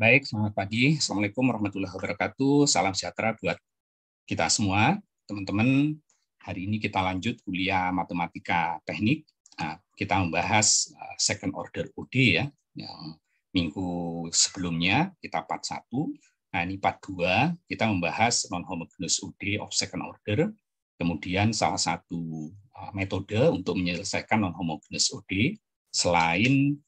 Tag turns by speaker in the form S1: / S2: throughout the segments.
S1: Baik, selamat pagi. Assalamualaikum warahmatullahi wabarakatuh. Salam sejahtera buat kita semua. Teman-teman, hari ini kita lanjut kuliah matematika teknik. Nah, kita membahas second order OD ya. Yang minggu sebelumnya kita part 1. Nah, ini part 2, kita membahas non-homogeneous OD of second order. Kemudian salah satu metode untuk menyelesaikan non-homogeneous OD selain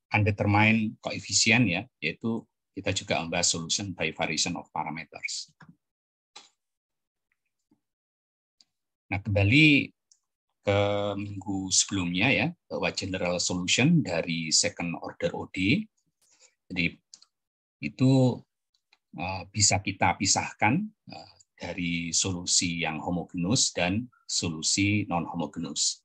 S1: undetermined coefficient ya, yaitu kita juga membahas solution by variation of parameters. Nah, kembali ke minggu sebelumnya ya, bahwa general solution dari second order OD, jadi itu bisa kita pisahkan dari solusi yang homogenus dan solusi non-homogenus.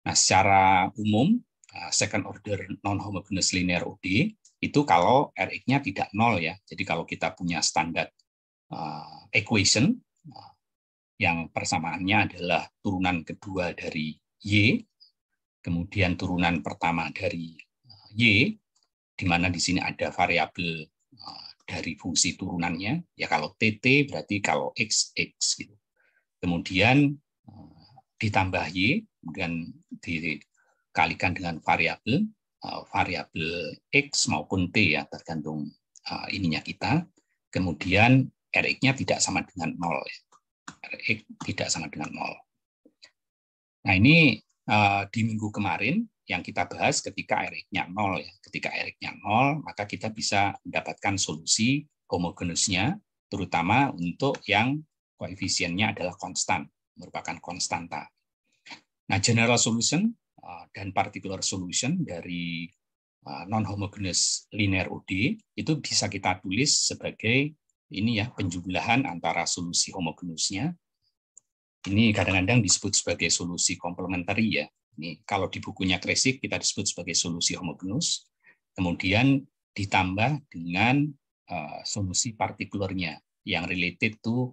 S1: Nah, secara umum second order non-homogeneous linear OD itu kalau Rx-nya tidak nol ya. Jadi kalau kita punya standar equation yang persamaannya adalah turunan kedua dari Y, kemudian turunan pertama dari Y, di mana di sini ada variabel dari fungsi turunannya. Ya kalau TT berarti kalau X, X gitu. Kemudian ditambah Y, kemudian dikalikan dengan variabel X maupun T ya, tergantung ininya kita. Kemudian Rx-nya tidak sama dengan 0. Rx tidak sama dengan 0. Nah, ini di minggu kemarin yang kita bahas ketika Rx-nya 0 ya. Ketika Rx-nya 0, maka kita bisa mendapatkan solusi homogenusnya, terutama untuk yang koefisiennya adalah konstan, merupakan konstanta. Nah, general solution dan particular solution dari non-homogeneous linear OD itu bisa kita tulis sebagai ini ya, penjumlahan antara solusi homogenusnya. Ini kadang-kadang disebut sebagai solusi komplementari ya. Ini kalau di bukunya Kresik kita disebut sebagai solusi homogenus. Kemudian ditambah dengan solusi partikularnya yang related to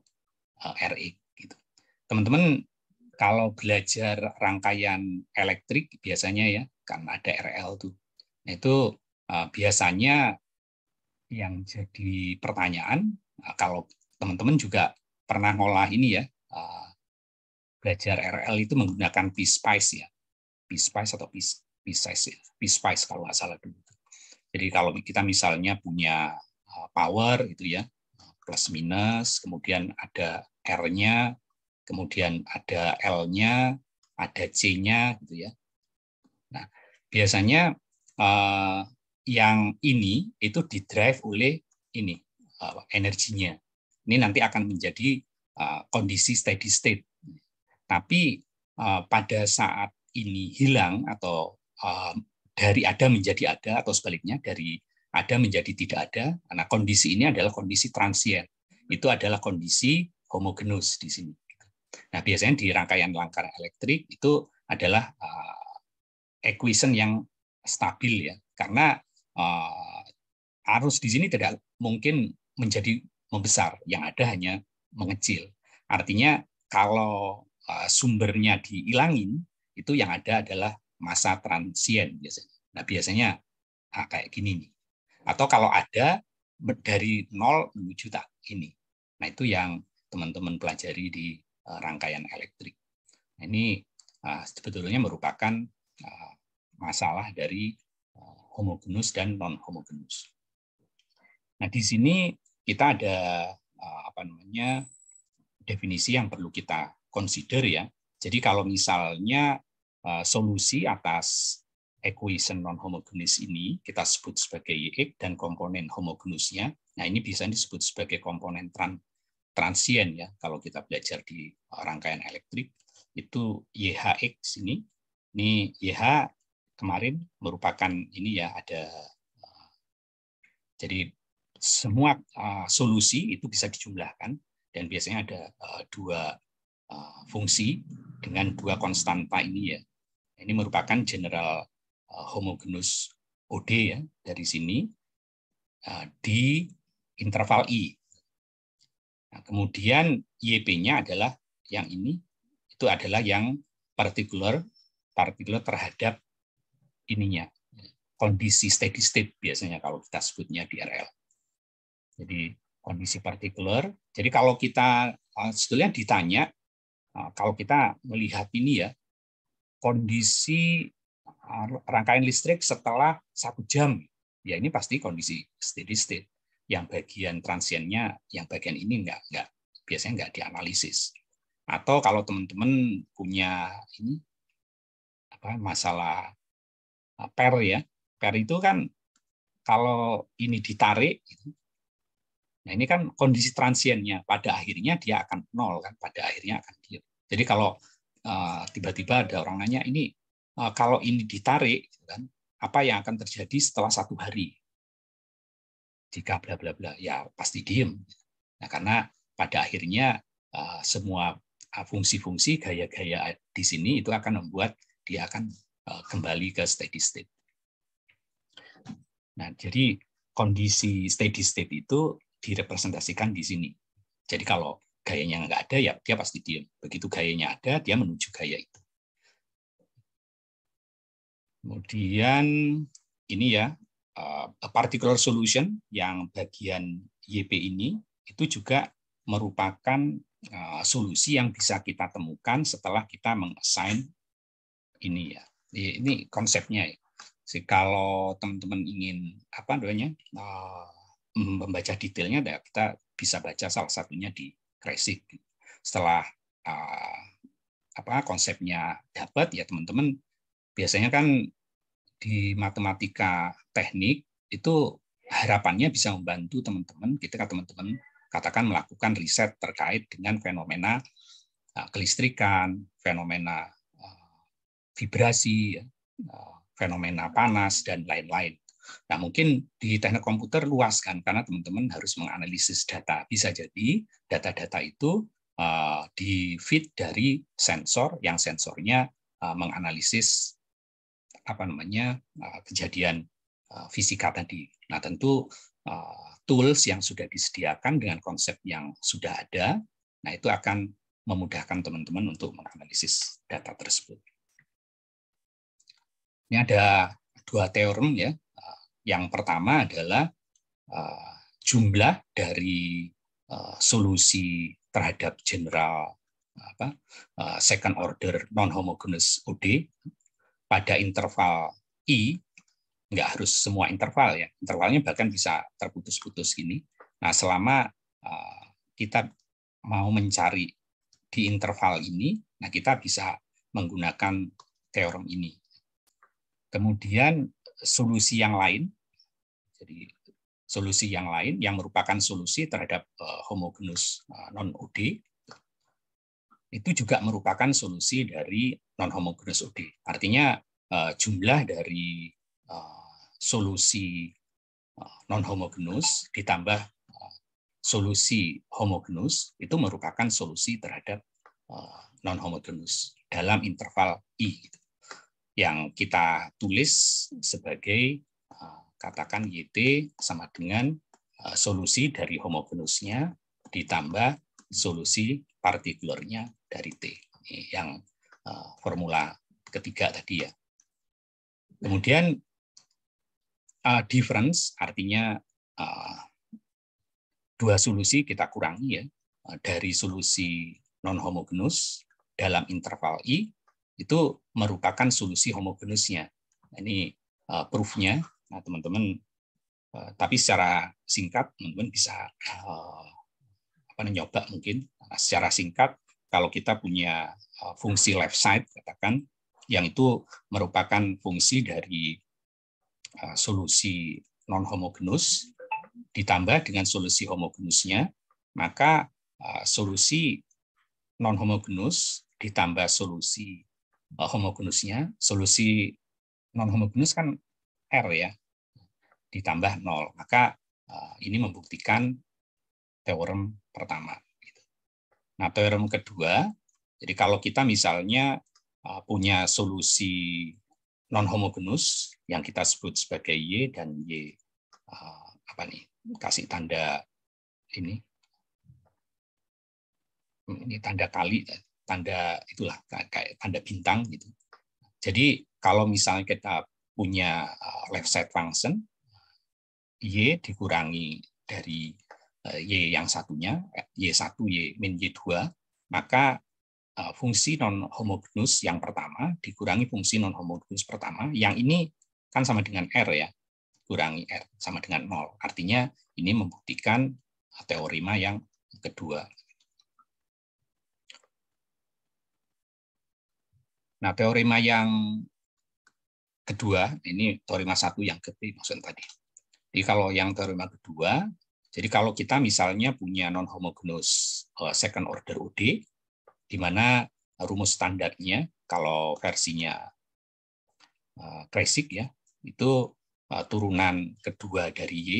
S1: Rx gitu. Teman-teman kalau belajar rangkaian elektrik biasanya ya, kan ada RL tuh. Nah, itu biasanya yang jadi pertanyaan, kalau teman-teman juga pernah ngolah ini ya, belajar RL itu menggunakan PSpice ya. PSpice atau PSpice kalau nggak salah dulu. Jadi kalau kita misalnya punya power itu ya, plus minus, kemudian ada R-nya, kemudian ada L-nya, ada C-nya gitu ya. Nah, biasanya yang ini itu didrive oleh ini energinya. Ini nanti akan menjadi kondisi steady state. Tapi pada saat ini hilang atau dari ada menjadi ada atau sebaliknya dari ada menjadi tidak ada, nah kondisi ini adalah kondisi transient. Itu adalah kondisi homogenus di sini. Nah, biasanya di rangkaian langkah elektrik itu adalah equation yang stabil ya, karena arus di sini tidak mungkin menjadi membesar, yang ada hanya mengecil. Artinya kalau sumbernya dihilangin, itu yang ada adalah masa transient biasanya. Nah, biasanya kayak gini nih. Atau kalau ada dari 0 menuju tak ini. Nah, itu yang teman-teman pelajari di rangkaian elektrik. Nah, ini sebetulnya merupakan masalah dari homogenus dan non-homogenus. Nah, di sini kita ada definisi yang perlu kita consider ya. Jadi kalau misalnya solusi atas equation non-homogeneous ini kita sebut sebagai YX dan komponen homogenusnya, nah ini bisa disebut sebagai komponen transient ya. Kalau kita belajar di rangkaian elektrik itu YHX ini YH kemarin merupakan ini ya, ada jadi semua solusi itu bisa dijumlahkan dan biasanya ada dua fungsi dengan dua konstanta ini ya. Ini merupakan general homogeneous OD ya dari sini di interval I. Nah, kemudian YP-nya adalah yang ini, itu adalah yang partikular terhadap ininya, kondisi steady state biasanya kalau kita sebutnya di RL. Jadi kondisi partikular. Jadi kalau kita sebetulnya ditanya, kalau kita melihat ini ya, kondisi rangkaian listrik setelah 1 jam, ya ini pasti kondisi steady state. Yang bagian transiennya, yang bagian ini biasanya nggak dianalisis. Atau kalau teman-teman punya ini masalah per ya, per itu kan kalau ini ditarik, nah ini kan kondisi transiennya, pada akhirnya dia akan nol kan, pada akhirnya akan diam. Jadi kalau tiba-tiba ada orang nanya ini kalau ini ditarik, kan, apa yang akan terjadi setelah 1 hari? Jika bla bla bla, ya pasti diem. Nah, karena pada akhirnya semua fungsi-fungsi gaya-gaya di sini itu akan membuat dia akan kembali ke steady state. Nah, jadi kondisi steady state itu direpresentasikan di sini. Jadi kalau gayanya nggak ada, ya dia pasti diem. Begitu gayanya ada, dia menuju gaya itu. Kemudian ini ya, a particular solution yang bagian YP ini itu juga merupakan solusi yang bisa kita temukan setelah kita meng-assign ini ya. Ini konsepnya ya. Jadi kalau teman-teman ingin membaca detailnya, kita bisa baca salah satunya di Kresik. Setelah konsepnya dapat ya teman-teman, biasanya kan di matematika teknik itu harapannya bisa membantu teman-teman ketika teman-teman katakan melakukan riset terkait dengan fenomena kelistrikan, fenomena vibrasi, fenomena panas, dan lain-lain. Nah, mungkin di teknik komputer luas kan, karena teman-teman harus menganalisis data. Bisa jadi data-data itu di-feed dari sensor, yang sensornya menganalisis kejadian fisika tadi. Nah, tentu tools yang sudah disediakan dengan konsep yang sudah ada, nah itu akan memudahkan teman-teman untuk menganalisis data tersebut. Ini ada 2 teorem ya. Yang pertama adalah jumlah dari solusi terhadap general second order non homogeneous OD pada interval I, nggak harus semua interval ya, intervalnya bahkan bisa terputus-putus gini. Nah, selama kita mau mencari di interval ini, nah kita bisa menggunakan teorem ini. Kemudian solusi yang lain, jadi solusi yang lain yang merupakan solusi terhadap homogeneous non-OD, itu juga merupakan solusi dari non-homogeneous OD. Artinya jumlah dari solusi non-homogeneous ditambah solusi homogeneous itu merupakan solusi terhadap non-homogeneous dalam interval I. Yang kita tulis sebagai katakan YT sama dengan solusi dari homogeneusnya ditambah solusi partikularnya dari T. Yang formula ketiga tadi ya. Kemudian difference artinya 2 solusi kita kurangi ya, dari solusi non-homogeneous dalam interval I itu merupakan solusi homogeneusnya. Ini proof-nya, nah teman-teman. Tapi secara singkat teman-teman bisa nyoba mungkin secara singkat kalau kita punya fungsi left side katakan yang itu merupakan fungsi dari solusi non-homogeneous ditambah dengan solusi homogeneusnya, maka solusi non-homogeneous ditambah solusi homogeneusnya, solusi non-homogeneous kan R ya, ditambah 0. Maka ini membuktikan teorem pertama. Nah, teorem kedua, jadi kalau kita misalnya punya solusi non-homogeneus yang kita sebut sebagai Y dan Y, kasih tanda ini tanda kali, tanda itulah kayak tanda bintang gitu. Jadi kalau misalnya kita punya left side function Y dikurangi dari Y yang satunya, Y1, Y min Y2, maka fungsi non-homogenus yang pertama dikurangi fungsi non-homogenus pertama, yang ini kan sama dengan R ya, kurangi R sama dengan 0. Artinya ini membuktikan teorema yang kedua. Nah, teorema yang kedua, ini teorema 1 yang kedua maksudnya tadi. Jadi kalau yang teorema kedua, jadi kalau kita misalnya punya non-homogeneous second order OD, di mana rumus standarnya kalau versinya classic ya, itu turunan kedua dari Y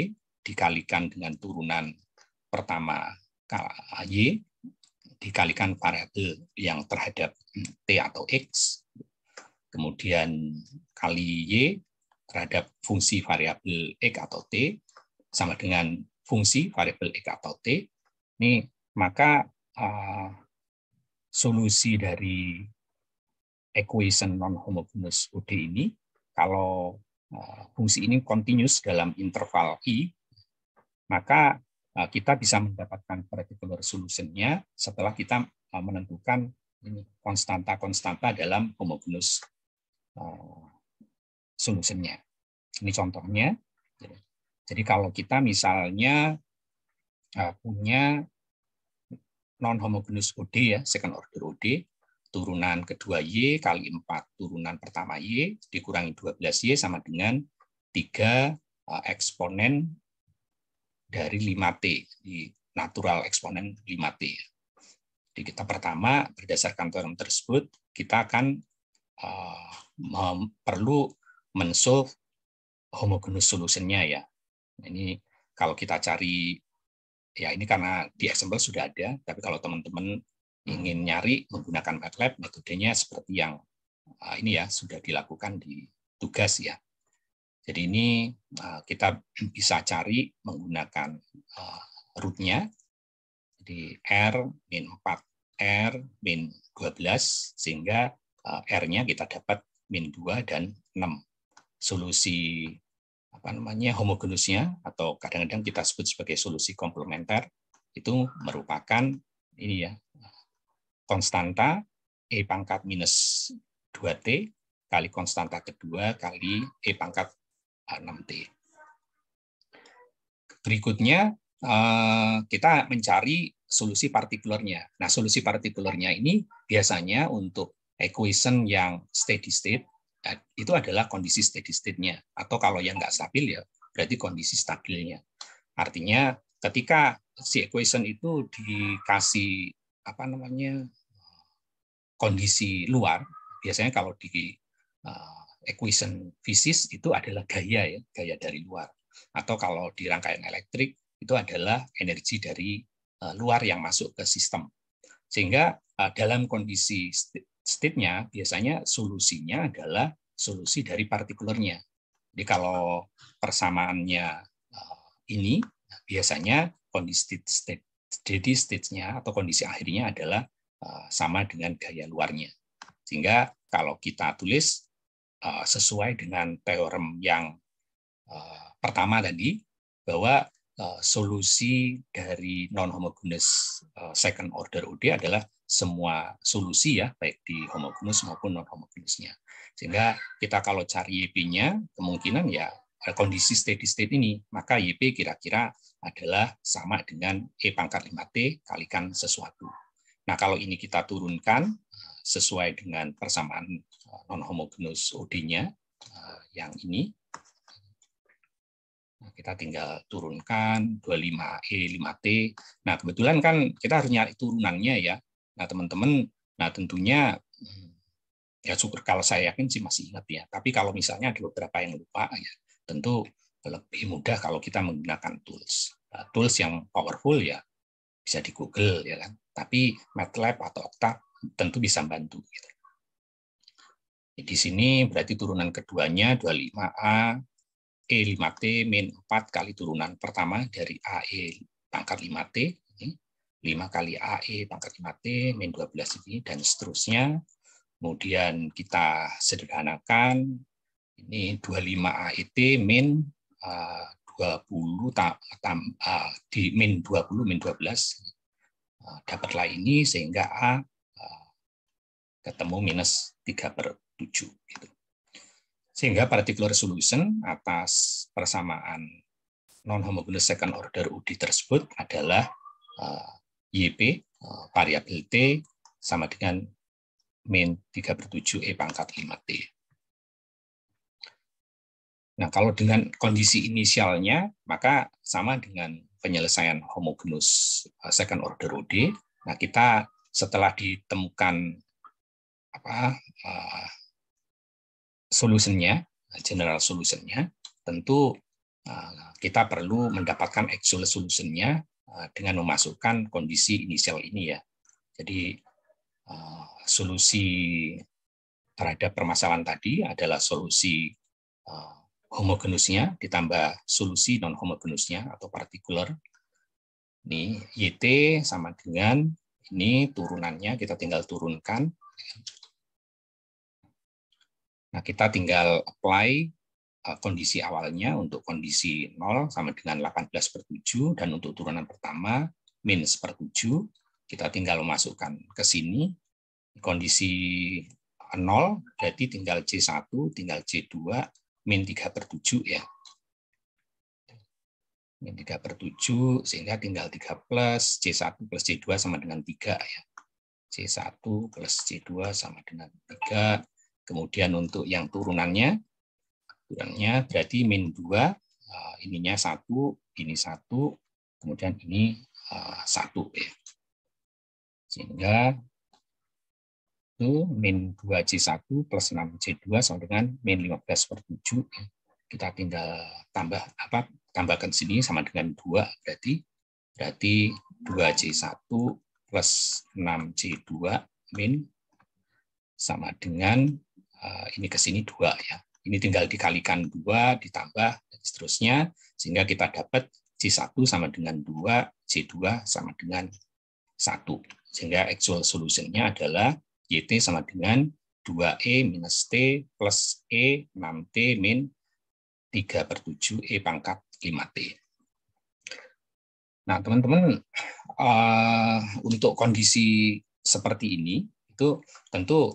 S1: dikalikan dengan turunan pertama Y dikalikan variabel yang terhadap T atau X, kemudian kali Y terhadap fungsi variabel X atau T, sama dengan fungsi variabel X atau T. Ini maka solusi dari equation non-homogeneous OD ini, kalau fungsi ini continuous dalam interval I, maka kita bisa mendapatkan particular solution-nya setelah kita menentukan ini konstanta-konstanta dalam homogeneous solution-nya. Ini contohnya. Jadi kalau kita misalnya punya non-homogeneous OD ya, second order OD, turunan kedua Y kali 4 turunan pertama Y dikurangi 12Y sama dengan 3 eksponen dari 5T, di natural eksponen 5T. Jadi kita pertama, berdasarkan teorem tersebut, kita akan perlu mensolve homogeneous solution-nya ya. Ini kalau kita cari, ya ini karena di example sudah ada, tapi kalau teman-teman ingin nyari menggunakan MATLAB, metodenya seperti yang ini ya, sudah dilakukan di tugas ya. Jadi ini kita bisa cari menggunakan root-nya, jadi R min 4, R min 12, sehingga R-nya kita dapat min 2 dan 6. Solusi homogenusnya, atau kadang-kadang kita sebut sebagai solusi komplementer, itu merupakan ini ya, konstanta E pangkat minus 2T kali konstanta kedua kali E pangkat 6T. Berikutnya kita mencari solusi partikulernya. Nah, solusi partikulernya ini biasanya untuk equation yang steady state itu adalah kondisi steady state-nya, atau kalau yang nggak stabil ya berarti kondisi stabilnya. Artinya ketika si equation itu dikasih kondisi luar, biasanya kalau di equation fisis itu adalah gaya ya, gaya dari luar. Atau kalau di rangkaian elektrik itu adalah energi dari luar yang masuk ke sistem. Sehingga dalam kondisi state-nya biasanya solusinya adalah solusi dari partikulernya. Jadi kalau persamaannya ini biasanya kondisi steady state-nya atau kondisi akhirnya adalah sama dengan gaya luarnya. Sehingga kalau kita tulis sesuai dengan teorem yang pertama tadi, bahwa solusi dari non-homogeneous second order OD adalah semua solusi ya, baik di homogeneous maupun non-homogeneous-nya. Sehingga kita kalau cari YP-nya, kemungkinan ya kondisi steady state ini, maka YP kira-kira adalah sama dengan E pangkat 5T kalikan sesuatu. Nah, kalau ini kita turunkan sesuai dengan persamaan non-homogeneous OD-nya yang ini, kita tinggal turunkan 25E 5T. Nah, kebetulan kan kita harus nyari turunannya ya. Nah, teman-teman, tentunya ya syukur kalau saya yakin sih masih ingat ya. Tapi kalau misalnya ada beberapa yang lupa ya, tentu lebih mudah kalau kita menggunakan tools. Tools yang powerful ya bisa di Google ya kan. Tapi MATLAB atau Octave tentu bisa membantu gitu. Di sini berarti turunan keduanya 25A E5T min 4 kali turunan pertama dari AE pangkat 5T, 5 kali AE pangkat 5T min 12 ini, dan seterusnya. Kemudian kita sederhanakan, Ini 25 AET min 20 di min 20 min 12 dapatlah ini sehingga A ketemu minus 3/7 gitu. Sehingga particular solution atas persamaan non-homogeneous second order UD tersebut adalah YP, variabel T, sama dengan min 3/7 E pangkat 5T. Nah, kalau dengan kondisi inisialnya, maka sama dengan penyelesaian homogeneous second order OD. Nah, kita setelah ditemukan solusinya, general solusinya, tentu kita perlu mendapatkan actual solusinya dengan memasukkan kondisi inisial ini ya. Jadi solusi terhadap permasalahan tadi adalah solusi homogenusnya ditambah solusi non homogenusnya atau partikular. Ini YT sama dengan ini turunannya kita tinggal turunkan. Nah, kita tinggal apply kondisi awalnya untuk kondisi 0 sama dengan 18/7 dan untuk turunan pertama min 1/7 kita tinggal masukkan ke sini kondisi 0 berarti tinggal C1 tinggal C2 min 3/7 ya. Min 3/7 sehingga tinggal 3 plus C1 plus C2 sama dengan 3 ya. C1 plus C2 sama dengan 3. Kemudian untuk yang turunannya berarti min 2, ininya 1, ini 1, kemudian ini 1 ya. Sehingga itu min 2C1 plus 6C2 sama dengan min 15/7. Kita tinggal tambahkan sini sama dengan 2, berarti 2C1 plus 6C2 min sama dengan ini ke sini 2 ya. Ini tinggal dikalikan 2 ditambah dan seterusnya sehingga kita dapat C1 sama dengan 2, C2 sama dengan 1. Sehingga actual solution-nya adalah YT sama dengan 2E minus T plus E 6T min 3/7 E pangkat 5T. Nah, teman-teman, untuk kondisi seperti ini, itu tentu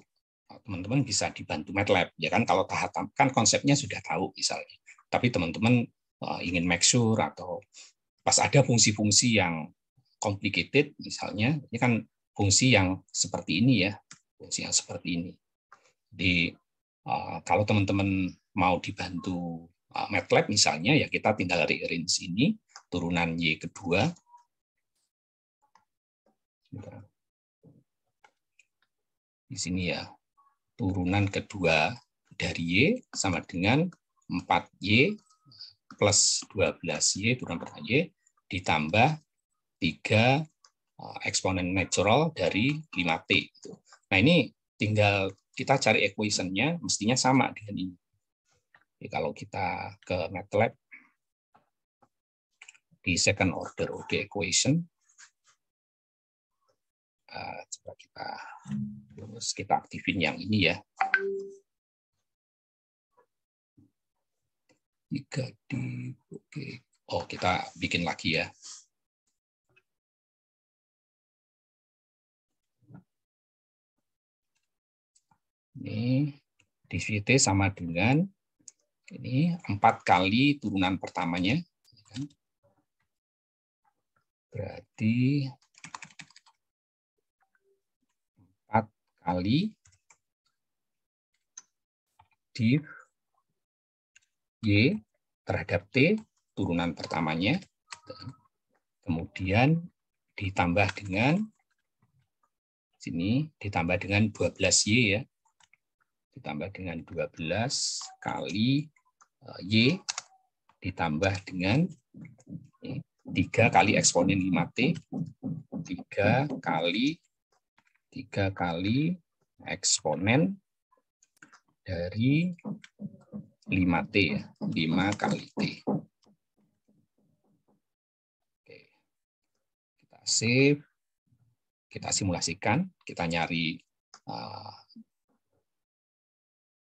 S1: teman-teman bisa dibantu MATLAB. Ya kan, kalau kan konsepnya sudah tahu misalnya. Tapi teman-teman ingin make sure atau pas ada fungsi-fungsi yang complicated, misalnya, ini kan fungsi yang seperti ini ya. Fungsi yang seperti ini. Jadi kalau teman-teman mau dibantu MATLAB misalnya, ya kita tinggal rearrange ini turunan Y kedua. Di sini ya, turunan kedua dari Y sama dengan 4Y plus 12Y turunan pertama Y ditambah 3 eksponen natural dari 5T. Nah, ini tinggal kita cari equation-nya, mestinya sama dengan ini. Jadi, kalau kita ke MATLAB, di second order OD equation, coba kita aktifin yang ini ya. 3D, oke. Oh, kita bikin lagi ya. Ini dvt sama dengan ini 4 kali turunan pertamanya, berarti 4 kali div Y terhadap T turunan pertamanya, kemudian ditambah dengan sini ditambah dengan 12Y ya, ditambah dengan 12 kali Y ditambah dengan 3 kali eksponen 5T, 3 kali eksponen dari 5T ya, 5 kali T. Oke. Kita save, kita simulasikan, kita nyari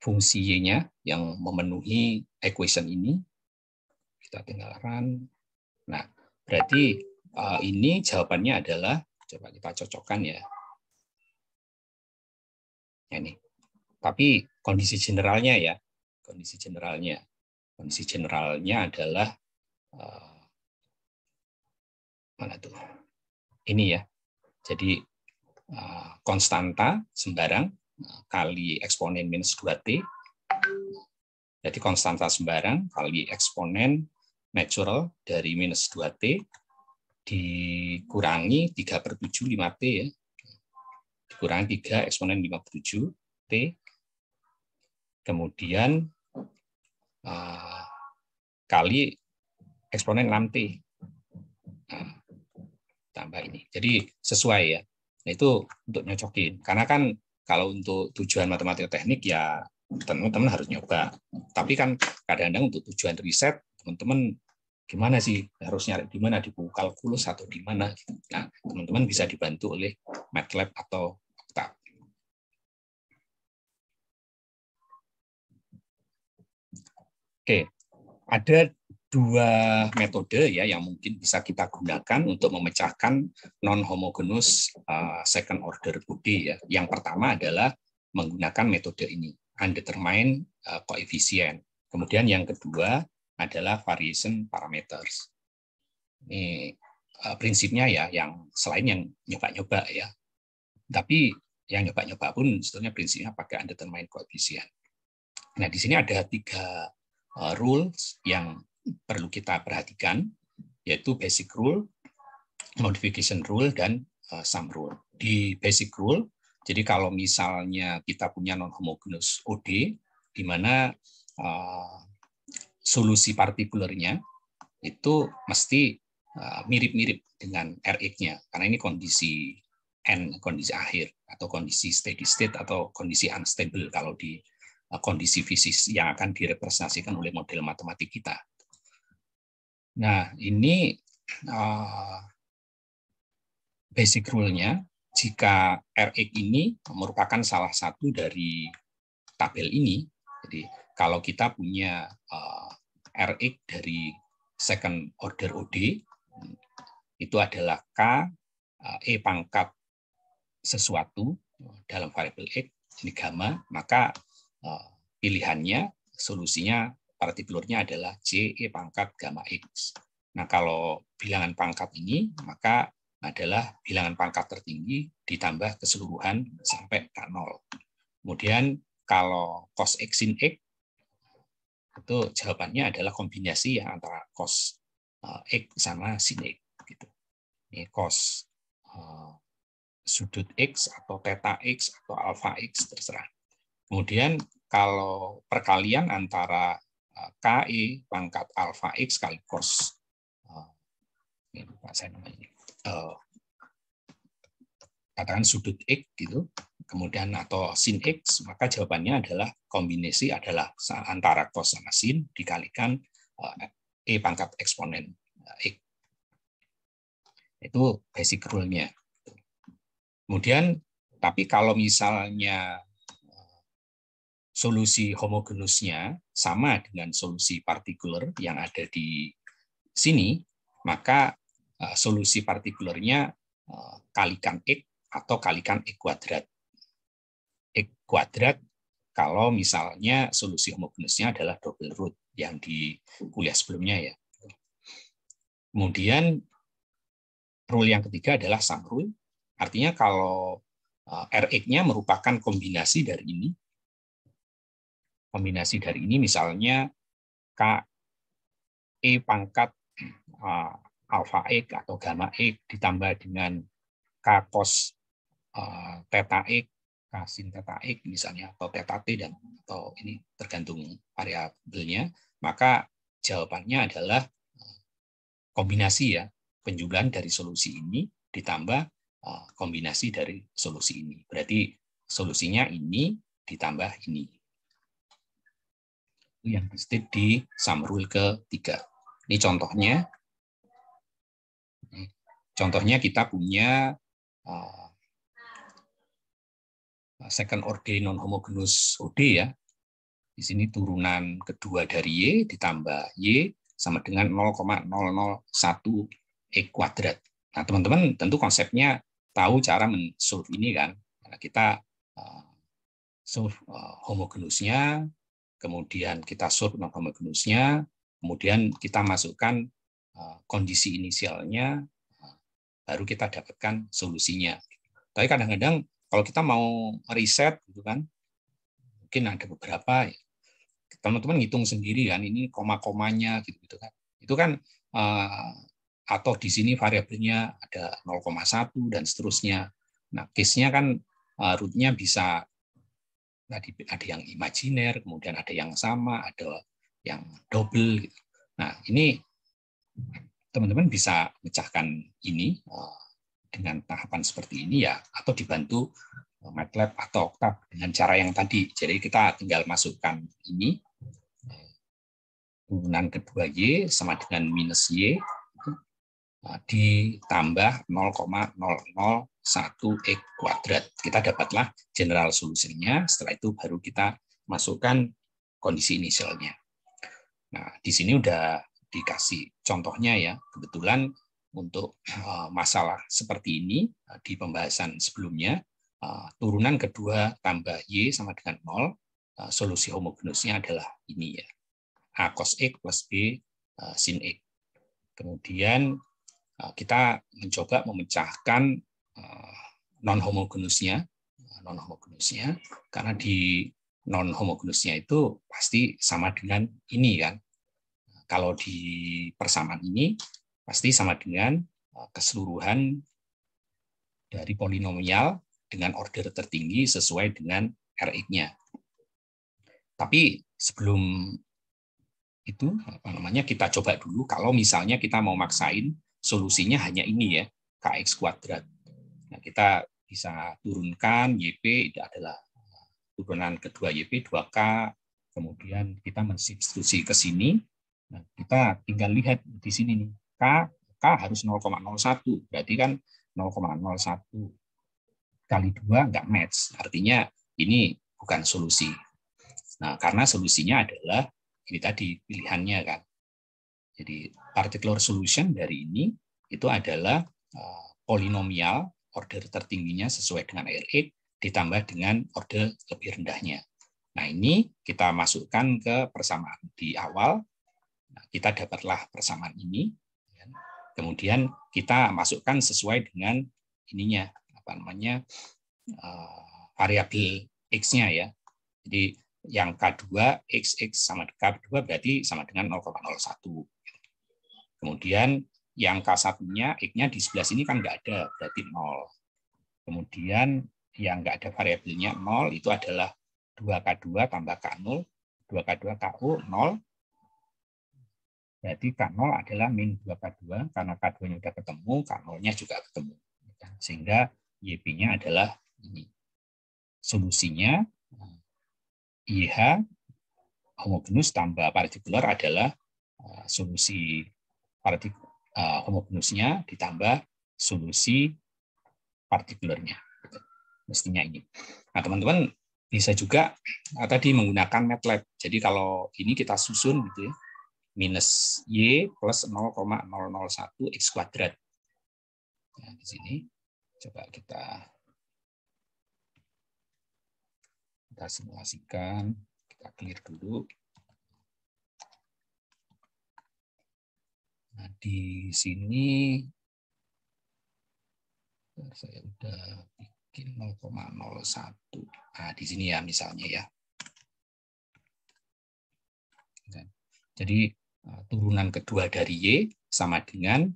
S1: fungsi Y-nya yang memenuhi equation ini. Kita tinggal run. Nah, berarti ini jawabannya adalah, coba kita cocokkan ya. Ini. Tapi kondisi generalnya ya, kondisi generalnya adalah mana tuh? Ini ya. Jadi konstanta sembarang kali eksponen minus 2T. Jadi konstanta sembarang kali eksponen natural dari minus 2T dikurangi 3/7 5T ya. Dikurangi 3 eksponen 57T. Kemudian kali eksponen 6T. Nah, tambah ini. Jadi sesuai ya. Nah, itu untuk nyocokin. Karena kan kalau untuk tujuan matematika teknik ya teman-teman harus nyoba. Tapi kan kadang-kadang untuk tujuan riset, teman-teman gimana sih harus nyari di mana, di buku kalkulus atau di mana. Nah, teman-teman bisa dibantu oleh MATLAB atau Octave. Oke, ada dua metode ya yang mungkin bisa kita gunakan untuk memecahkan non-homogeneous second order ODE ya. Yang pertama adalah menggunakan metode ini, undetermined coefficient. Kemudian yang kedua adalah variation parameters. Ini prinsipnya ya, yang selain yang nyoba-nyoba ya. Tapi yang nyoba-nyoba pun sebetulnya prinsipnya pakai undetermined coefficient. Nah, di sini ada 3 rules yang perlu kita perhatikan, yaitu basic rule, modification rule, dan sum rule. Di basic rule, jadi kalau misalnya kita punya non-homogeneous OD, di mana solusi partikulernya itu mesti mirip-mirip dengan Rx-nya, karena ini kondisi N, kondisi akhir, atau kondisi steady state, atau kondisi unstable kalau di kondisi fisik yang akan direpresentasikan oleh model matematik kita. Nah, ini basic rule-nya, jika Rx ini merupakan salah satu dari tabel ini, jadi kalau kita punya Rx dari second order OD, itu adalah K, E pangkat sesuatu dalam variabel X, ini gamma, maka pilihannya, solusinya, partikulernya adalah J, E pangkat gamma X. Nah, kalau bilangan pangkat ini, maka adalah bilangan pangkat tertinggi ditambah keseluruhan sampai K0. Kemudian, kalau cos X sin X, itu jawabannya adalah kombinasi ya antara cos X sama sin X. Gitu. Ini cos sudut X atau theta X atau alpha X, terserah. Kemudian kalau perkalian antara KI pangkat alpha X kali cos, ini lupa saya namanya, katakan sudut X gitu, kemudian atau sin X, maka jawabannya adalah kombinasi adalah antara cos sama sin dikalikan E pangkat eksponen X. Itu basic rule-nya. Kemudian, tapi kalau misalnya solusi homogenusnya sama dengan solusi partikuler yang ada di sini, maka solusi partikulernya kalikan X atau kalikan X kuadrat. X kuadrat kalau misalnya solusi homogenusnya adalah double root yang di kuliah sebelumnya ya. Kemudian rule yang ketiga adalah sum rule. Artinya kalau Rx-nya merupakan kombinasi dari ini. Kombinasi dari ini misalnya K E pangkat alpha X atau gamma X ditambah dengan K cos theta X, K sin theta X misalnya, atau theta T, dan atau ini tergantung variabelnya, maka jawabannya adalah kombinasi ya, penjumlahan dari solusi ini ditambah kombinasi dari solusi ini. Berarti solusinya ini ditambah ini. Itu yang di-state di sum rule ketiga. Ini contohnya. Contohnya kita punya second order non-homogeneous OD ya. Di sini turunan kedua dari Y ditambah Y sama dengan 0,001 E kuadrat. Nah, teman-teman tentu konsepnya tahu cara men-solve ini kan. Karena kita solve homogenusnya, kemudian kita solve non-homogenusnya, kemudian kita masukkan kondisi inisialnya, baru kita dapatkan solusinya. Tapi kadang-kadang kalau kita mau riset gitu kan, mungkin ada beberapa ya, teman-teman ngitung sendiri kan, ini koma-komanya gitu kan. Itu kan atau di sini variabelnya ada 0,1 dan seterusnya. Nah, case-nya kan root-nya bisa ada yang imajiner, kemudian ada yang sama, ada yang double gitu. Nah, ini teman-teman bisa mecahkan ini dengan tahapan seperti ini ya, atau dibantu MATLAB atau Octave dengan cara yang tadi. Jadi kita tinggal masukkan ini, turunan kedua Y sama dengan minus Y, ditambah 0,001 X kuadrat. Kita dapatlah general solusinya, setelah itu baru kita masukkan kondisi inisialnya. Nah, di sini udah dikasih contohnya ya, kebetulan untuk masalah seperti ini di pembahasan sebelumnya, turunan kedua tambah Y sama dengan 0, solusi homogenusnya adalah ini ya, A cos X plus B sin X. Kemudian kita mencoba memecahkan non-homogenusnya, karena di non-homogenusnya itu pasti sama dengan ini kan. Kalau di persamaan ini pasti sama dengan keseluruhan dari polinomial dengan order tertinggi sesuai dengan Rx-nya. Tapi sebelum itu kita coba dulu kalau misalnya kita mau maksain solusinya hanya ini ya, Kx kuadrat. Nah, kita bisa turunkan YP, itu adalah turunan kedua YP 2K, kemudian kita mensubstitusi ke sini. Nah, kita tinggal lihat di sini nih, K harus 0,01, berarti kan 0,01 kali 2 nggak match, artinya ini bukan solusi. Nah, karena solusinya adalah ini tadi pilihannya kan. Jadi particular solution dari ini itu adalah polinomial order tertingginya sesuai dengan Rx ditambah dengan order lebih rendahnya. Nah, ini kita masukkan ke persamaan di awal. Nah, kita dapatlah persamaan ini. Kemudian kita masukkan sesuai dengan ininya, variabel X-nya ya. Jadi yang K2, XX sama K2 berarti sama dengan 0,01. Kemudian yang K1-nya, X-nya di sebelah sini kan nggak ada, berarti 0. Kemudian yang nggak ada variabelnya 0, itu adalah 2K2 tambah K0, 2K2 KO 0, berarti K0 adalah min 2K2, karena K2-nya sudah ketemu, K0-nya juga ketemu. Sehingga YP-nya adalah ini. Solusinya, IH homogenus tambah partikular adalah solusi homogenusnya ditambah solusi partikularnya. Mestinya ini. Nah, teman-teman bisa juga tadi menggunakan MATLAB. Jadi kalau ini kita susun gitu ya, minus Y plus 0,001 X kuadrat. Nah, di sini coba kita simulasikan, kita clear dulu. Nah, di sini saya udah bikin 0,01. Nah, di sini ya misalnya ya. Jadi turunan kedua dari Y sama dengan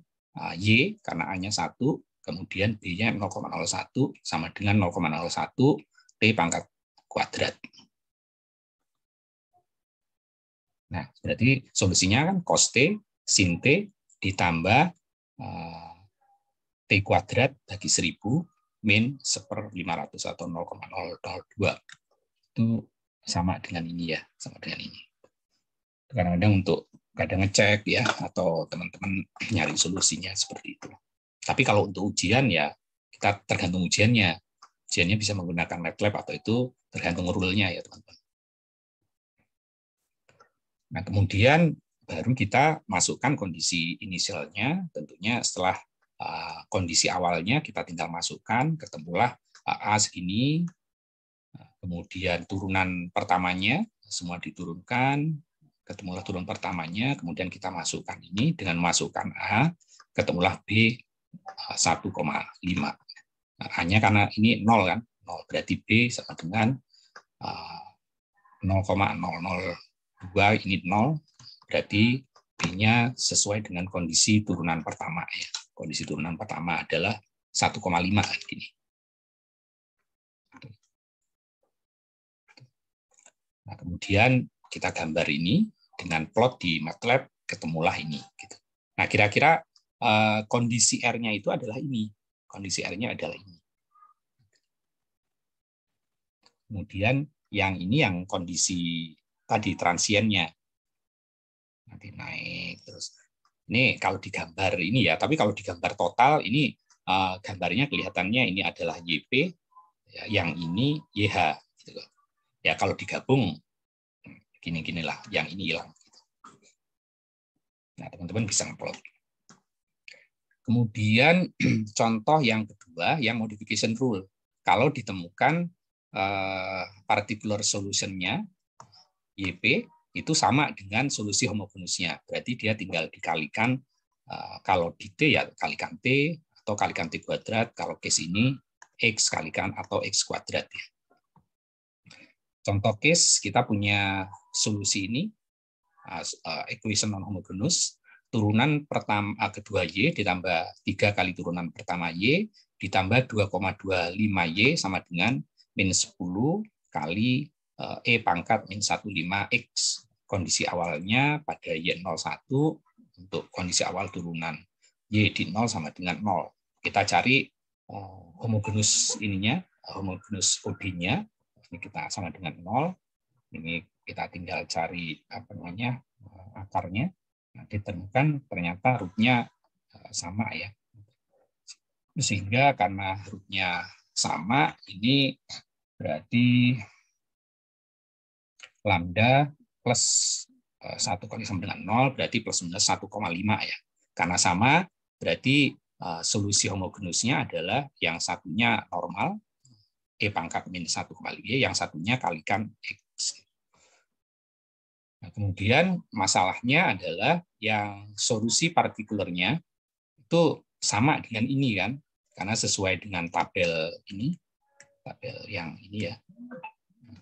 S1: Y karena A-nya 1, kemudian B-nya 0,01 sama dengan 0,01 T pangkat kuadrat. Nah, berarti solusinya kan cos T sin T ditambah T kuadrat bagi 1000 min 1/500 atau 0,002. Itu sama dengan ini ya, sama dengan ini. Kadang-kadang untuk kadang ngecek ya, atau teman-teman nyari solusinya seperti itu. Tapi kalau untuk ujian ya, kita tergantung ujiannya. Ujiannya bisa menggunakan MATLAB atau itu tergantung rule-nya ya teman-teman. Nah, kemudian baru kita masukkan kondisi inisialnya, tentunya setelah kondisi awalnya kita tinggal masukkan, ketemulah A segini, kemudian turunan pertamanya, semua diturunkan, ketemulah turun pertamanya, kemudian kita masukkan ini, dengan masukkan A, ketemulah B 1,5. A-nya karena ini 0 kan, 0, berarti B sama dengan 0,002, ini 0, berarti B-nya sesuai dengan kondisi turunan pertama. Ya. Kondisi turunan pertama adalah 1,5 gini. Nah, kemudian kita gambar ini dengan plot di MATLAB, ketemulah ini. Gitu. Nah, kira-kira kondisi R-nya itu adalah ini. Kondisi R-nya adalah ini. Kemudian yang ini yang kondisi tadi transiennya. Nanti naik terus. Ini kalau digambar ini ya, tapi kalau digambar total ini gambarnya kelihatannya ini adalah YP, ya, yang ini YH. Gitu. Ya kalau digabung gini-ginilah, yang ini hilang. Nah teman-teman bisa ngeplot. Kemudian contoh yang kedua, yang modification rule. Kalau ditemukan particular solution-nya YP itu sama dengan solusi homogenusnya. Berarti dia tinggal dikalikan, kalau di T ya kalikan T, atau kalikan T kuadrat, kalau case ini X kalikan atau X kuadrat. Ya. Contoh case, kita punya solusi ini, equation non-homogeneous, turunan pertama kedua Y ditambah 3 kali turunan pertama Y, ditambah 2,25 Y sama dengan min 10 kali E pangkat min 15X. Kondisi awalnya pada Y01 untuk kondisi awal turunan. Y di 0 sama dengan 0. Kita cari homogenus ininya, homogenus OD-nya. Ini kita sama dengan 0. Ini kita tinggal cari apa namanya akarnya. Nah, ditemukan ternyata root-nya sama ya. Sehingga karena root-nya sama, ini berarti lambda plus 1 kali sama dengan 0, berarti plus minus 1,5 ya. Karena sama, berarti solusi homogenusnya adalah yang satunya normal, E pangkat min 1 kali Y, yang satunya kalikan X. Nah, kemudian masalahnya adalah yang solusi partikulernya itu sama dengan ini kan, karena sesuai dengan tabel ini, tabel yang ini ya.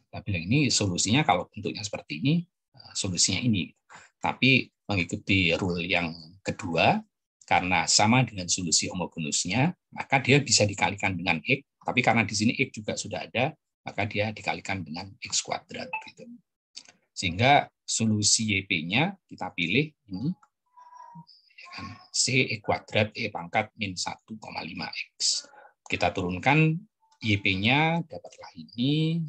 S1: Tabel yang ini solusinya kalau bentuknya seperti ini, solusinya ini. Tapi mengikuti rule yang kedua, karena sama dengan solusi homogenusnya, maka dia bisa dikalikan dengan X, tapi karena di sini X juga sudah ada, maka dia dikalikan dengan X kuadrat. Gitu. Sehingga solusi YP-nya kita pilih ini, C E kuadrat E pangkat min 1,5X. Kita turunkan YP-nya, dapatlah ini,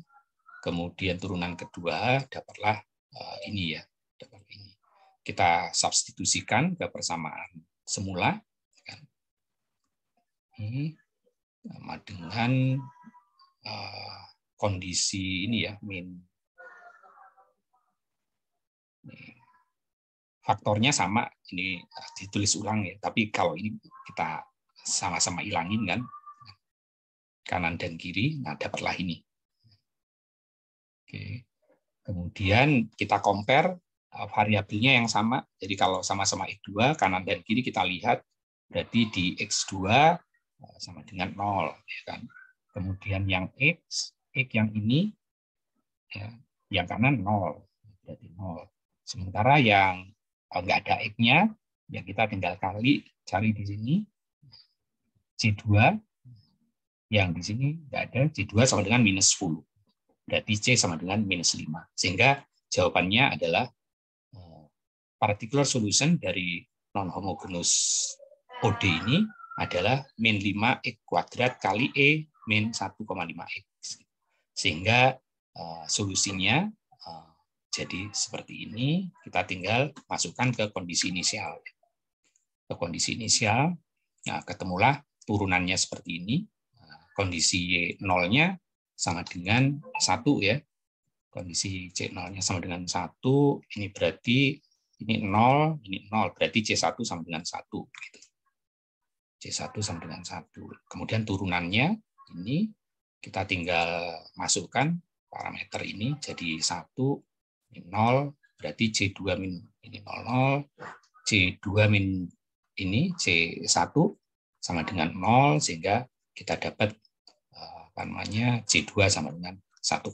S1: kemudian turunan kedua dapatlah ini ya, dapat ini. Kita substitusikan ke persamaan semula ini sama dengan kondisi ini ya, min. Faktornya sama, ini ditulis ulang ya, tapi kalau ini kita sama-sama ilangin kan, kanan dan kiri, nah dapatlah ini. Oke. Kemudian kita compare variabelnya yang sama. Jadi kalau sama-sama X2, kanan dan kiri kita lihat, berarti di X2 sama dengan 0. Ya kan? Kemudian yang X yang ini, ya, yang kanan 0. Berarti 0. Sementara yang nggak ada X-nya, ya kita tinggal cari di sini. C2, yang di sini nggak ada, C2 sama dengan minus 10. Berarti C sama dengan minus 5. Sehingga jawabannya adalah particular solution dari non-homogeneous OD ini adalah min 5X kuadrat kali E min 1,5X. Sehingga solusinya jadi seperti ini. Kita tinggal masukkan ke kondisi inisial. Ke kondisi inisial, nah, ketemulah turunannya seperti ini. Kondisi Y0-nya sama dengan 1 ya. kondisi C0-nya sama dengan 1, ini berarti ini 0, berarti C1 sama dengan 1. Gitu. C1 sama dengan 1. Kemudian turunannya ini kita tinggal masukkan parameter ini jadi 1, ini 0, berarti C2 min ini 00, C2 min ini C1 sama dengan 0, sehingga kita dapat apa namanya C2 sama dengan 1,5.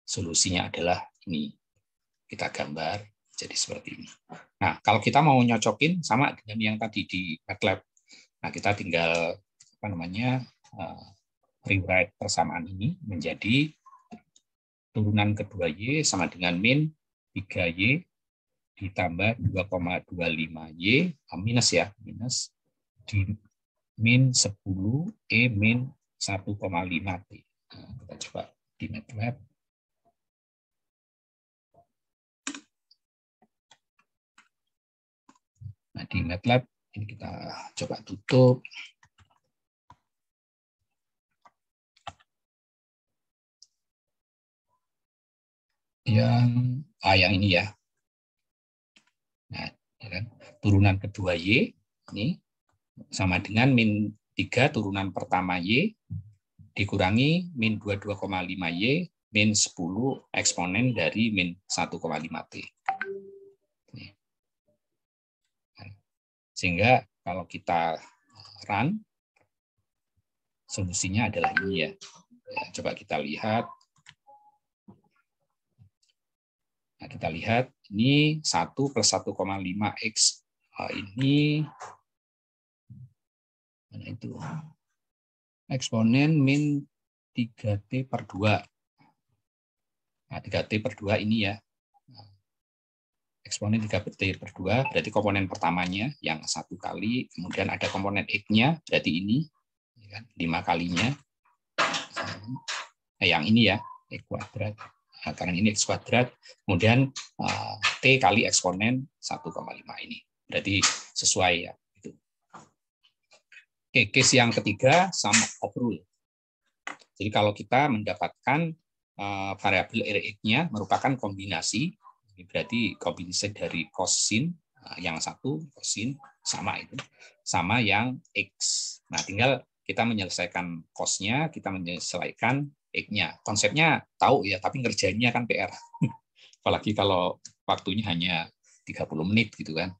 S1: Solusinya adalah ini. Kita gambar jadi seperti ini. Nah, kalau kita mau nyocokin sama dengan yang tadi di MATLAB, nah kita tinggal apa namanya rewrite persamaan ini menjadi turunan kedua Y sama dengan min 3Y ditambah 2,25Y minus ya, minus di min 10 E min 1,5T. Nah, kita coba di MATLAB. Nah, di MATLAB ini kita coba tutup. Yang ini ya. Nah, ya kan? Turunan kedua Y ini sama dengan min 3 turunan pertama Y dikurangi min 22,5Y min 10 eksponen dari min 1,5T. Sehingga kalau kita run, solusinya adalah ini ya. Coba kita lihat. Nah, kita lihat ini 1 plus 1,5X. Ini mana itu? Eksponen min 3T per 2. Nah, 3T per 2 ini ya. Eksponen 3T per 2 berarti komponen pertamanya yang 1 kali, kemudian ada komponen X-nya, berarti ini 5 kalinya. Yang ini ya, X kuadrat. Nah, karena ini X kuadrat, kemudian T kali eksponen 1,5 ini. Berarti sesuai ya. Oke, case yang ketiga, sum of rule. Jadi kalau kita mendapatkan variabel Rx-nya merupakan kombinasi, ini berarti kombinasi dari cosin, yang satu cosin sama itu, sama yang X. Nah, tinggal kita menyelesaikan cos-nya, kita menyelesaikan X-nya. Konsepnya tahu ya, tapi ngerjainnya kan PR. Apalagi kalau waktunya hanya 30 menit gitu kan.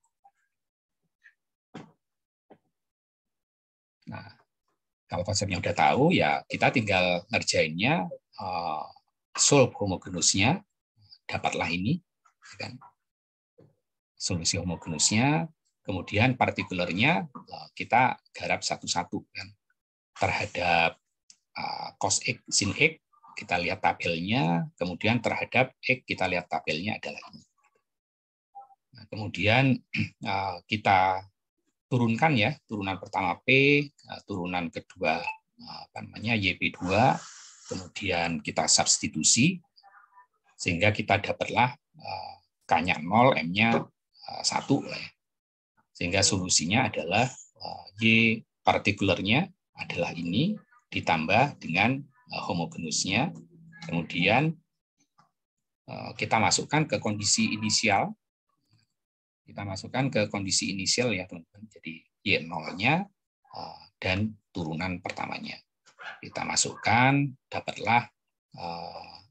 S1: Nah, kalau konsepnya udah tahu, ya kita tinggal ngerjainnya, solve homogenusnya, dapatlah ini, kan? Solusi homogenusnya, kemudian partikulernya kita garap satu-satu kan. Terhadap cos X, sin X, kita lihat tabelnya, kemudian terhadap X, kita lihat tabelnya adalah ini. Nah, kemudian kita turunkan ya, turunan pertama P, turunan kedua apa namanya YP2, kemudian kita substitusi sehingga kita dapatlah K-nya 0, M-nya 1 sehingga solusinya adalah Y partikulernya adalah ini ditambah dengan homogenusnya, kemudian kita masukkan ke kondisi inisial. Kita masukkan ke kondisi inisial ya teman-teman. Jadi Y0-nya dan turunan pertamanya. Kita masukkan, dapatlah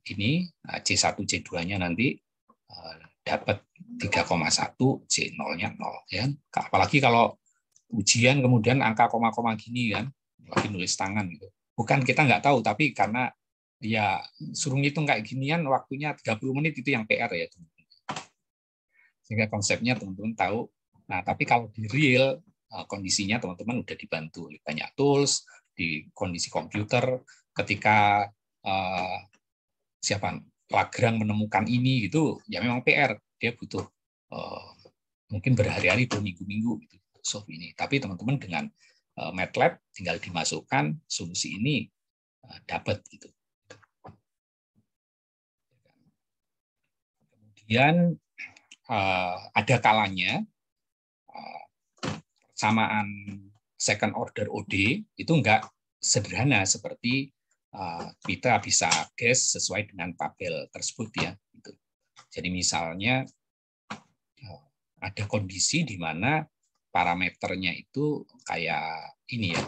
S1: ini C1, C2-nya nanti dapat 3,1, C0-nya 0. Ya. Apalagi kalau ujian kemudian angka koma-koma gini kan, lagi nulis tangan gitu. Bukan kita nggak tahu, tapi karena ya suruh ngitung kayak ginian waktunya 30 menit itu yang PR ya teman-teman. Sehingga konsepnya teman-teman tahu. Nah, tapi kalau di real kondisinya teman-teman udah dibantu oleh banyak tools di kondisi komputer. Ketika Lagrange menemukan ini gitu, ya memang PR. Dia butuh mungkin berhari-hari, berminggu-minggu gitu solve ini. Tapi teman-teman dengan MATLAB tinggal dimasukkan solusi ini dapat gitu. Kemudian ada kalanya persamaan second order OD itu enggak sederhana seperti kita bisa guess sesuai dengan tabel tersebut ya. Jadi misalnya ada kondisi di mana parameternya itu kayak ini ya,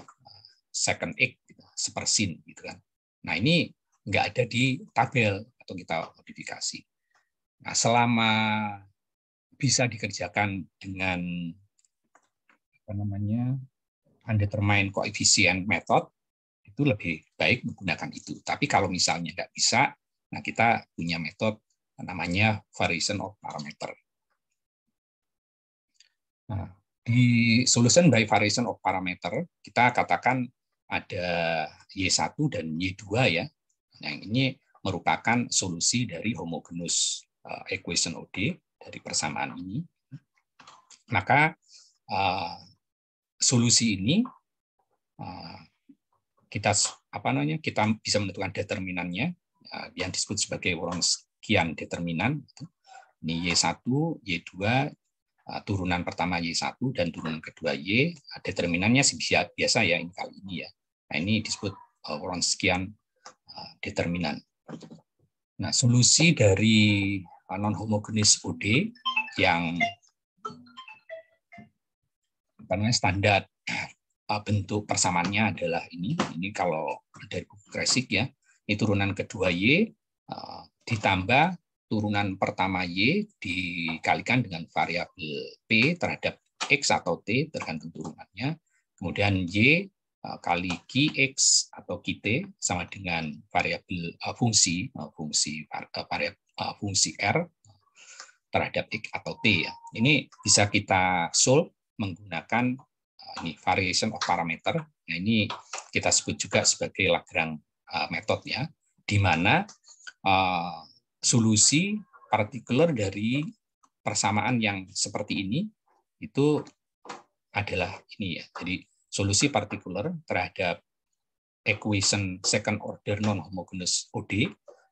S1: second egg, sepersin gitu kan. Nah ini nggak ada di tabel atau kita modifikasi. Nah selama bisa dikerjakan dengan apa namanya undetermined coefficient method, itu lebih baik menggunakan itu. Tapi kalau misalnya nggak bisa, nah kita punya metode namanya variation of parameter. Nah, di solution by variation of parameter, kita katakan ada Y1 dan Y2 ya. Yang ini merupakan solusi dari homogeneous equation OD dari persamaan ini. Maka solusi ini kita bisa menentukan determinannya yang disebut sebagai Wronskian determinan. Ini Y1, Y2, turunan pertama Y1 dan turunan kedua Y, determinannya biasa ya ini kali ini ya. Nah, ini disebut Wronskian determinan. Nah, solusi dari non-homogeneous OD yang standar bentuk persamaannya adalah ini kalau dari buku Kresik ya, ini turunan kedua Y ditambah turunan pertama Y dikalikan dengan variabel P terhadap X atau T tergantung turunannya, kemudian Y kali QX atau QT sama dengan variabel fungsi R terhadap X atau T ya. Ini bisa kita solve menggunakan ini variation of parameter. Nah, ini kita sebut juga sebagai Lagrange method ya, di mana solusi partikular dari persamaan yang seperti ini itu adalah ini ya. Jadi solusi partikular terhadap equation second order non homogeneous OD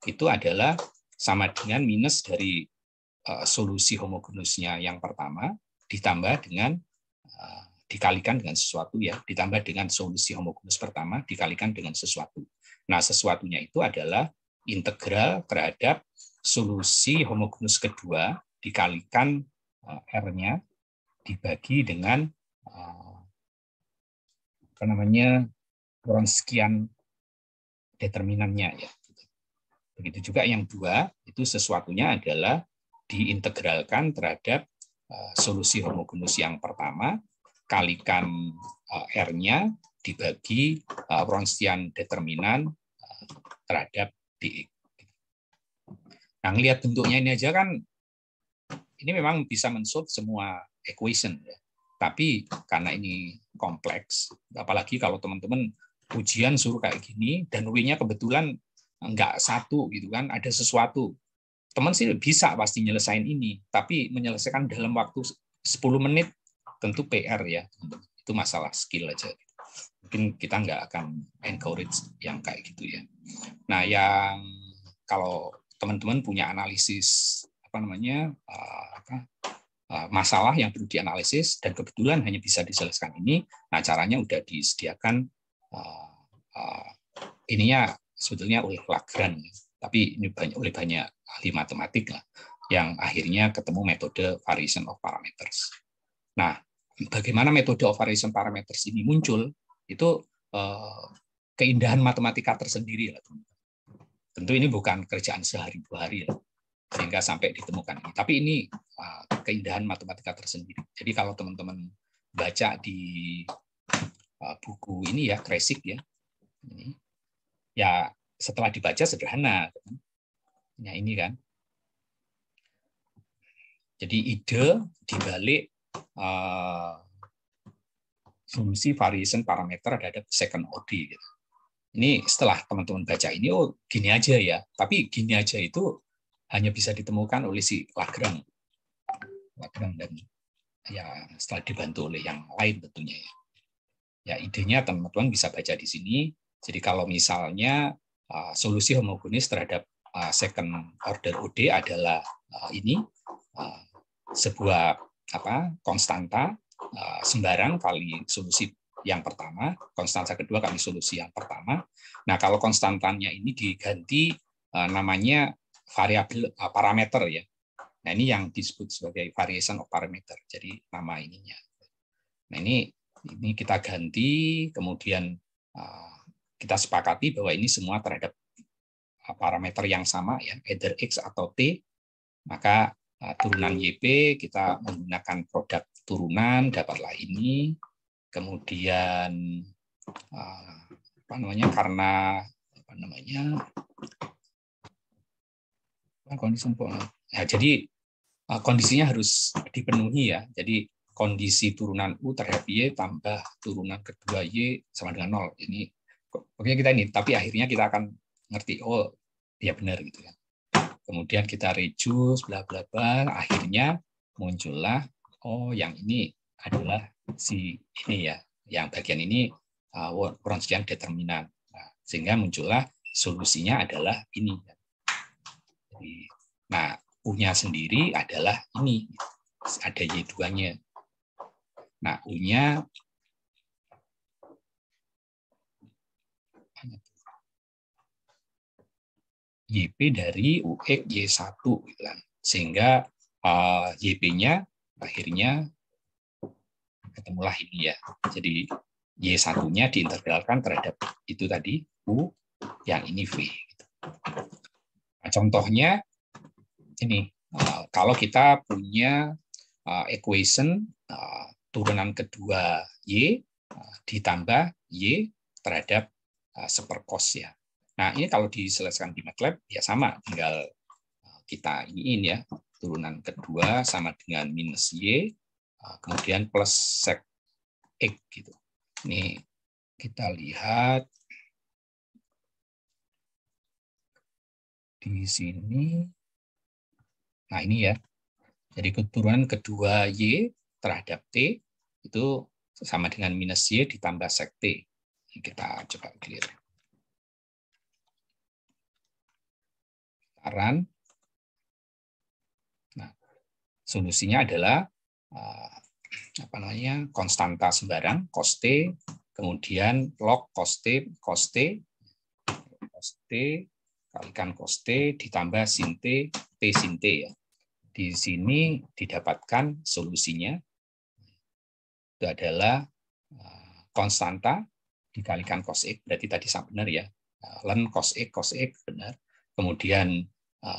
S1: itu adalah sama dengan minus dari solusi homogeneusnya yang pertama ditambah dengan dikalikan dengan sesuatu ya, ditambah dengan solusi homogeneus pertama dikalikan dengan sesuatu. Nah, sesuatunya itu adalah integral terhadap solusi homogeneus kedua dikalikan R-nya dibagi dengan Wronskian determinannya ya. Begitu juga yang dua, itu sesuatunya adalah diintegralkan terhadap solusi homogeneus yang pertama kalikan R-nya dibagi Wronskian determinan terhadap dx. Nah, lihat bentuknya ini aja kan, ini memang bisa mensolve semua equation ya. Tapi karena ini kompleks, apalagi kalau teman-teman ujian suruh kayak gini dan W-nya kebetulan enggak satu gitu kan, ada sesuatu. Teman sih bisa pasti nyelesain ini, tapi menyelesaikan dalam waktu 10 menit tentu PR ya. Itu masalah skill aja. Mungkin kita nggak akan encourage yang kayak gitu ya. Nah, yang kalau teman-teman punya analisis masalah yang perlu dianalisis dan kebetulan hanya bisa diselesaikan ini, nah caranya udah disediakan ininya sebetulnya oleh Lagrange, tapi ini oleh banyak ahli matematik lah yang akhirnya ketemu metode variation of parameters. Nah, bagaimana metode of variation parameters ini muncul, itu keindahan matematika tersendiri lah. Tentu ini bukan kerjaan sehari dua hari lah, sehingga sampai ditemukan ini. Tapi ini keindahan matematika tersendiri. Jadi kalau teman-teman baca di buku ini ya, Kresik ya, ini, ya setelah dibaca sederhana. Ya ini kan. Jadi ide dibalik solusi variation parameter terhadap second order. Gitu. Ini setelah teman-teman baca ini, oh gini aja ya. Tapi gini aja itu hanya bisa ditemukan oleh si Lagrange dan ya setelah dibantu oleh yang lain tentunya ya. Ya idenya teman-teman bisa baca di sini. Jadi kalau misalnya solusi homogenis terhadap second order OD adalah ini sebuah konstanta sembarang kali solusi yang pertama, konstanta kedua kali solusi yang pertama. Nah, kalau konstantanya ini diganti namanya variabel parameter ya. Nah, ini yang disebut sebagai variation of parameter. Jadi nama ininya. Nah, ini kita ganti, kemudian kita sepakati bahwa ini semua terhadap parameter yang sama ya, either X atau T. Maka turunan YP kita menggunakan produk turunan, dapatlah ini. Kemudian karena kondisi jadi kondisinya harus dipenuhi ya. Jadi kondisi turunan U terhadap Y tambah turunan kedua Y sama dengan 0. Ini oke kita ini, tapi akhirnya kita akan ngerti, oh ya benar gitu ya. Kemudian kita reduce bla bla bla, akhirnya muncullah oh yang ini adalah si ini ya, yang bagian ini Wronskian determinan. Nah, sehingga muncullah solusinya adalah ini. Nah, U-nya sendiri adalah ini, ada Y2-nya. Nah, U-nya YP dari UX Y1 gitu kan. Sehingga YP-nya akhirnya ketemulah ini ya. Jadi Y1-nya diintegralkan terhadap itu tadi U, yang ini V. Nah, contohnya ini, kalau kita punya equation turunan kedua Y ditambah Y terhadap sepercos ya. Nah, ini kalau diselesaikan di MATLAB, ya sama, tinggal kita iniin ya, turunan kedua sama dengan minus Y, kemudian plus sec X gitu. Ini kita lihat di sini. Nah, ini ya. Jadi keturunan kedua Y terhadap T itu sama dengan minus Y ditambah sec T. Ini kita coba clear. Nah, solusinya adalah konstanta sembarang cos T, kemudian log cos T kalikan cos T ditambah sin T, T sin T ya. Di sini didapatkan solusinya itu adalah konstanta dikalikan cos X, berarti tadi sama benar ya. Ln cos X benar. Kemudian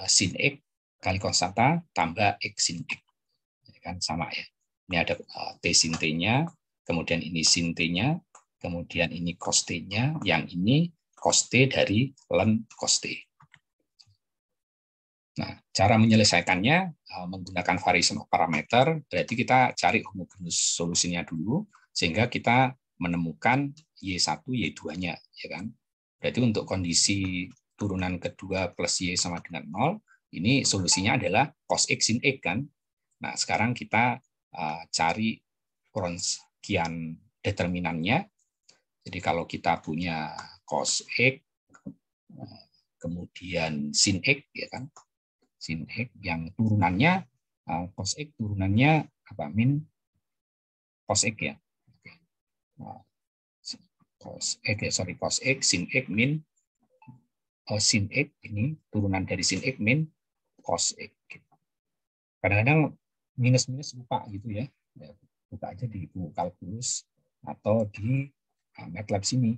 S1: sin X kali konstanta tambah X sin X. Kan sama ya. Ini ada T sin T-nya, kemudian ini sin T-nya, kemudian ini cos T-nya, yang ini cos T dari ln cos T. Nah, cara menyelesaikannya menggunakan variation of parameter, berarti kita cari homogeneous solusinya dulu, sehingga kita menemukan Y1, Y2-nya. Ya kan? Berarti untuk kondisi turunan kedua plus Y sama dengan 0, ini solusinya adalah cos X sin X kan. Nah, sekarang kita cari Wronskian determinannya. Jadi kalau kita punya cos X, kemudian sin X, ya kan, sin X yang turunannya cos X turunannya apa, min cos X ya. Cos X ya, sorry, cos X sin X min sin X, ini turunan dari sin X min cos X. Kadang-kadang minus-minus lupa gitu ya. Buka aja di buku kalkulus atau di MATLAB sini.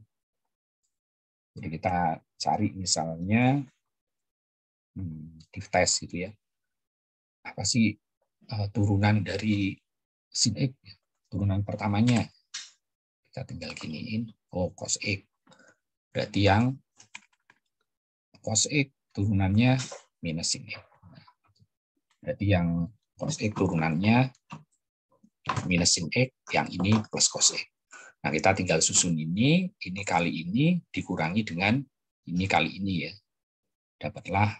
S1: Jadi kita cari misalnya div test gitu ya. Apa sih turunan dari sin X? Turunan pertamanya. Kita tinggal giniin. Oh, cos X. Berarti yang cos X turunannya minus sin X. Berarti yang cos X turunannya minus sin X, yang ini plus cos X. Nah, kita tinggal susun ini kali ini dikurangi dengan ini kali ini ya. Dapatlah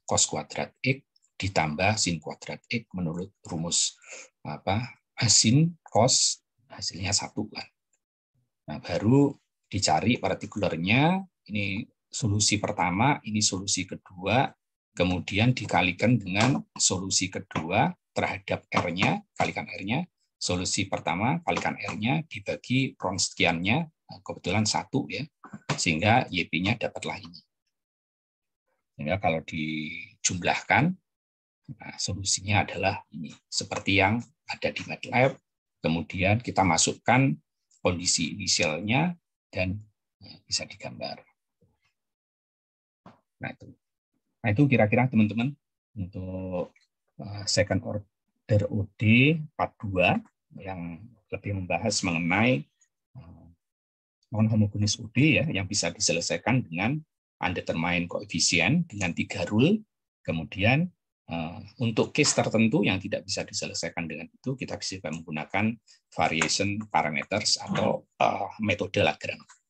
S1: cos kuadrat X ditambah sin kuadrat X menurut rumus sin cos, hasilnya 1 kan. Nah, baru dicari partikulernya, ini solusi pertama, ini solusi kedua, kemudian dikalikan dengan solusi kedua terhadap R-nya, kalikan R-nya, Solusi pertama, kalikan R-nya dibagi ron sekiannya, kebetulan 1 ya, sehingga YP-nya dapatlah ini. Sehingga kalau dijumlahkan, nah, solusinya adalah ini, seperti yang ada di MATLAB. Kemudian kita masukkan kondisi inisialnya dan bisa digambar. Nah itu kira-kira teman-teman untuk second order OD part 2 yang lebih membahas mengenai non-homogeneous OD ya, yang bisa diselesaikan dengan undetermined coefficient dengan 3 rule. Kemudian untuk case tertentu yang tidak bisa diselesaikan dengan itu, kita bisa menggunakan variation parameters atau metode Lagrange.